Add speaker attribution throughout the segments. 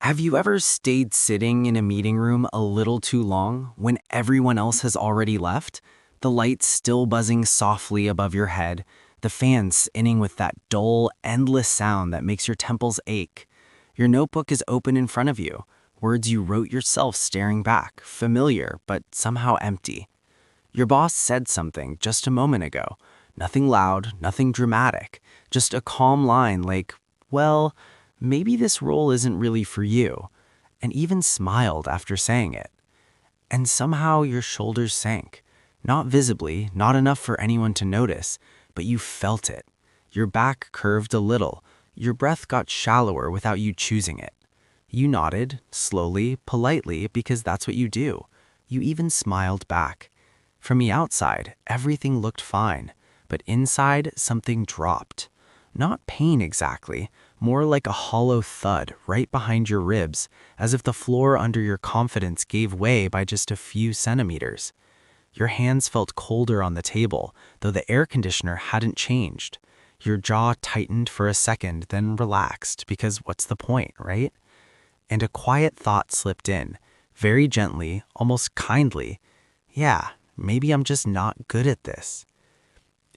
Speaker 1: Have you ever stayed sitting in a meeting room a little too long when everyone else has already left? The lights still buzzing softly above your head, the fan spinning with that dull, endless sound that makes your temples ache. Your notebook is open in front of you, words you wrote yourself staring back, familiar but somehow empty. Your boss said something just a moment ago. Nothing loud, nothing dramatic, just a calm line like, well, maybe this role isn't really for you, and even smiled after saying it. And somehow your shoulders sank. Not visibly, not enough for anyone to notice, but you felt it. Your back curved a little. Your breath got shallower without you choosing it. You nodded, slowly, politely, because that's what you do. You even smiled back. From the outside, everything looked fine, but inside, something dropped. Not pain exactly, more like a hollow thud right behind your ribs, as if the floor under your confidence gave way by just a few centimeters. Your hands felt colder on the table, though the air conditioner hadn't changed. Your jaw tightened for a second, then relaxed, because what's the point, right? And a quiet thought slipped in, very gently, almost kindly. Yeah, maybe I'm just not good at this.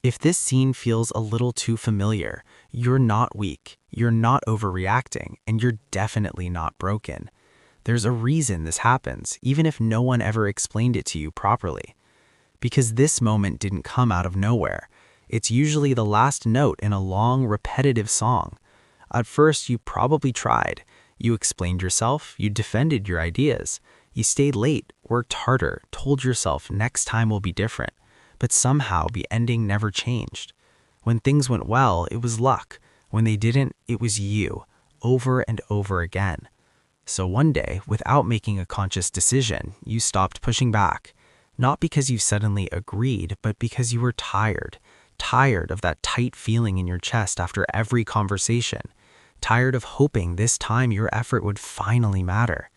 Speaker 1: If this scene feels a little too familiar, you're not weak, you're not overreacting, and you're definitely not broken. There's a reason this happens, even if no one ever explained it to you properly. Because this moment didn't come out of nowhere. It's usually the last note in a long, repetitive song. At first, you probably tried. You explained yourself, you defended your ideas. You stayed late, worked harder, told yourself next time will be different. But somehow the ending never changed. When things went well, it was luck. When they didn't, it was you, over and over again. So one day, without making a conscious decision, you stopped pushing back. Not because you suddenly agreed, but because you were tired. Tired of that tight feeling in your chest after every conversation. Tired of hoping this time your effort would finally matter.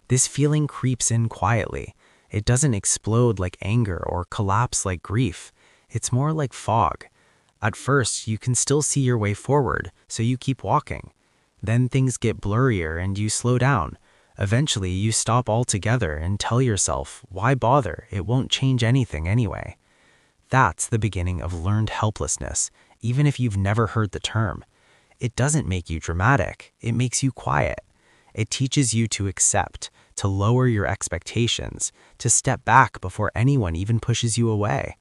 Speaker 1: This feeling creeps in quietly. It doesn't explode like anger or collapse like grief. It's more like fog. At first, you can still see your way forward, so you keep walking. Then things get blurrier and you slow down. Eventually, you stop altogether and tell yourself, why bother? It won't change anything anyway. That's the beginning of learned helplessness, even if you've never heard the term. It doesn't make you dramatic, it makes you quiet. It teaches you to accept, to lower your expectations, to step back before anyone even pushes you away.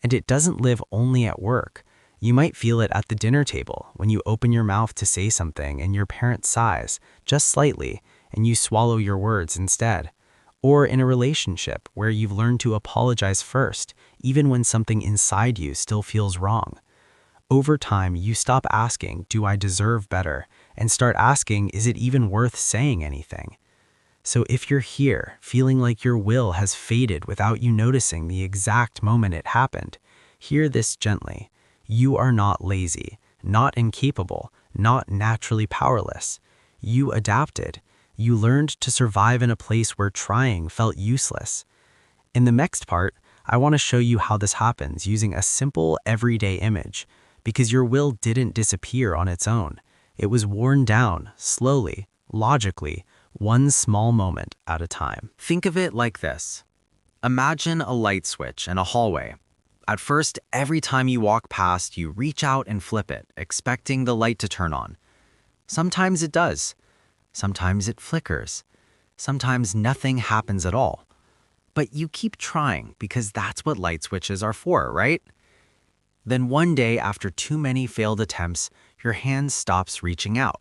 Speaker 1: And it doesn't live only at work. You might feel it at the dinner table when you open your mouth to say something and your parent sighs, just slightly, and you swallow your words instead. Or in a relationship where you've learned to apologize first, even when something inside you still feels wrong. Over time, you stop asking, do I deserve better? And start asking, is it even worth saying anything? So if you're here, feeling like your will has faded without you noticing the exact moment it happened, hear this gently. You are not lazy, not incapable, not naturally powerless. You adapted. You learned to survive in a place where trying felt useless. In the next part, I want to show you how this happens using a simple, everyday image, because your will didn't disappear on its own. It was worn down, slowly, logically, one small moment at a time. Think of it like this. Imagine a light switch in a hallway. At first, every time you walk past, you reach out and flip it, expecting the light to turn on. Sometimes it does. Sometimes it flickers. Sometimes nothing happens at all. But you keep trying because that's what light switches are for, right? Then one day, after too many failed attempts, your hand stops reaching out.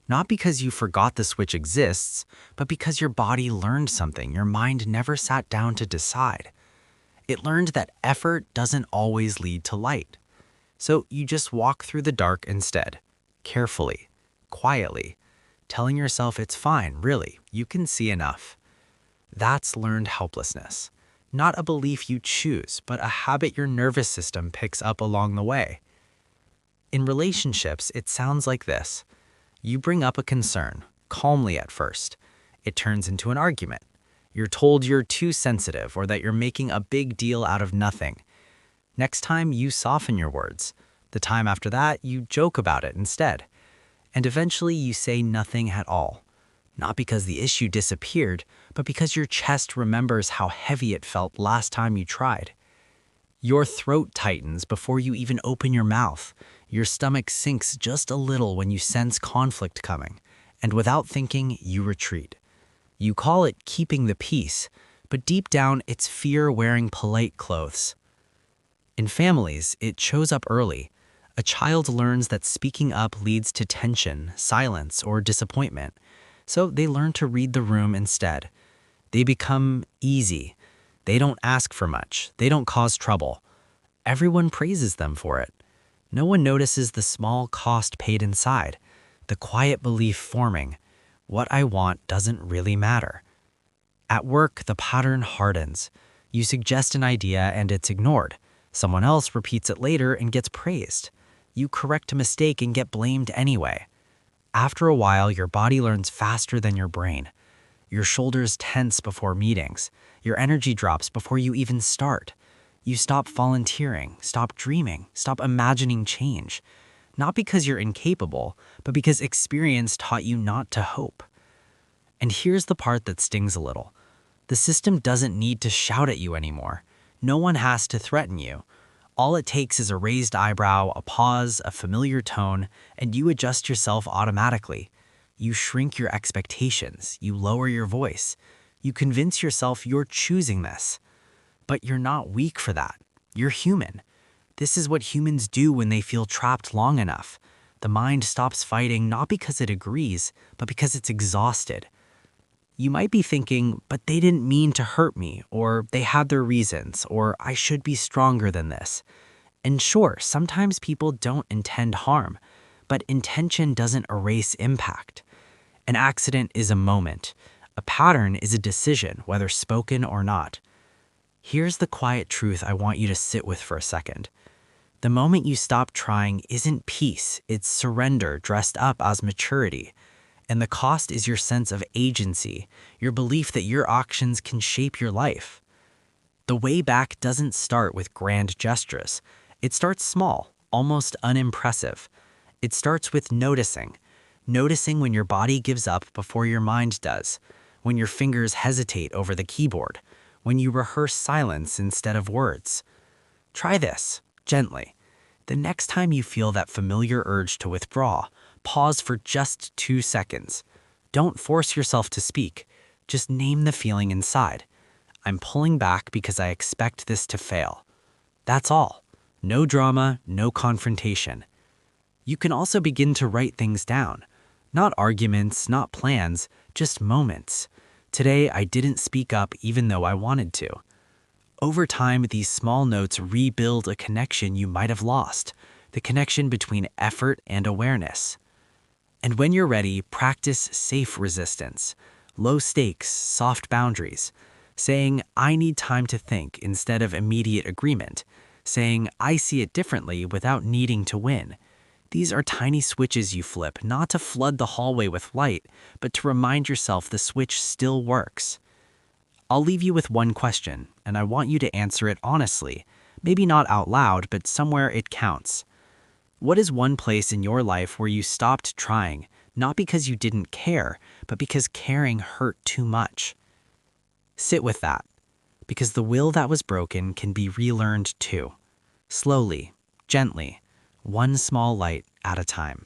Speaker 1: Not because you forgot the switch exists, but because your body learned something your mind never sat down to decide. It learned that effort doesn't always lead to light. So you just walk through the dark instead, carefully, quietly, telling yourself it's fine, really, you can see enough. That's learned helplessness. Not a belief you choose, but a habit your nervous system picks up along the way. In relationships, it sounds like this. You bring up a concern, calmly at first. It turns into an argument. You're told you're too sensitive or that you're making a big deal out of nothing. Next time, you soften your words. The time after that, you joke about it instead. And eventually, you say nothing at all. Not because the issue disappeared, but because your chest remembers how heavy it felt last time you tried. Your throat tightens before you even open your mouth. Your stomach sinks just a little when you sense conflict coming, and without thinking, you retreat. You call it keeping the peace, but deep down, it's fear wearing polite clothes. In families, it shows up early. A child learns that speaking up leads to tension, silence, or disappointment, so they learn to read the room instead. They become easy. They don't ask for much. They don't cause trouble. Everyone praises them for it. No one notices the small cost paid inside, the quiet belief forming, what I want doesn't really matter. At work, the pattern hardens. You suggest an idea and it's ignored. Someone else repeats it later and gets praised. You correct a mistake and get blamed anyway. After a while, your body learns faster than your brain. Your shoulders tense before meetings. Your energy drops before you even start. You stop volunteering, stop dreaming, stop imagining change. Not because you're incapable, but because experience taught you not to hope. And here's the part that stings a little. The system doesn't need to shout at you anymore. No one has to threaten you. All it takes is a raised eyebrow, a pause, a familiar tone, and you adjust yourself automatically. You shrink your expectations. You lower your voice. You convince yourself you're choosing this. But you're not weak for that. You're human. This is what humans do when they feel trapped long enough. The mind stops fighting not because it agrees, but because it's exhausted. You might be thinking, but they didn't mean to hurt me, or they had their reasons, or I should be stronger than this. And sure, sometimes people don't intend harm, but intention doesn't erase impact. An accident is a moment. A pattern is a decision, whether spoken or not. Here's the quiet truth I want you to sit with for a second. The moment you stop trying isn't peace, it's surrender dressed up as maturity. And the cost is your sense of agency, your belief that your actions can shape your life. The way back doesn't start with grand gestures. It starts small, almost unimpressive. It starts with noticing. Noticing when your body gives up before your mind does, when your fingers hesitate over the keyboard, when you rehearse silence instead of words. Try this, gently. The next time you feel that familiar urge to withdraw, pause for just 2 seconds. Don't force yourself to speak. Just name the feeling inside. I'm pulling back because I expect this to fail. That's all. No drama, no confrontation. You can also begin to write things down. Not arguments, not plans, just moments. Today, I didn't speak up even though I wanted to. Over time, these small notes rebuild a connection you might have lost, the connection between effort and awareness. And when you're ready, practice safe resistance, low stakes, soft boundaries, saying, I need time to think instead of immediate agreement, saying, I see it differently without needing to win. These are tiny switches you flip, not to flood the hallway with light, but to remind yourself the switch still works. I'll leave you with one question, and I want you to answer it honestly, maybe not out loud, but somewhere it counts. What is one place in your life where you stopped trying, not because you didn't care, but because caring hurt too much? Sit with that, because the will that was broken can be relearned too. Slowly, gently, one small light at a time.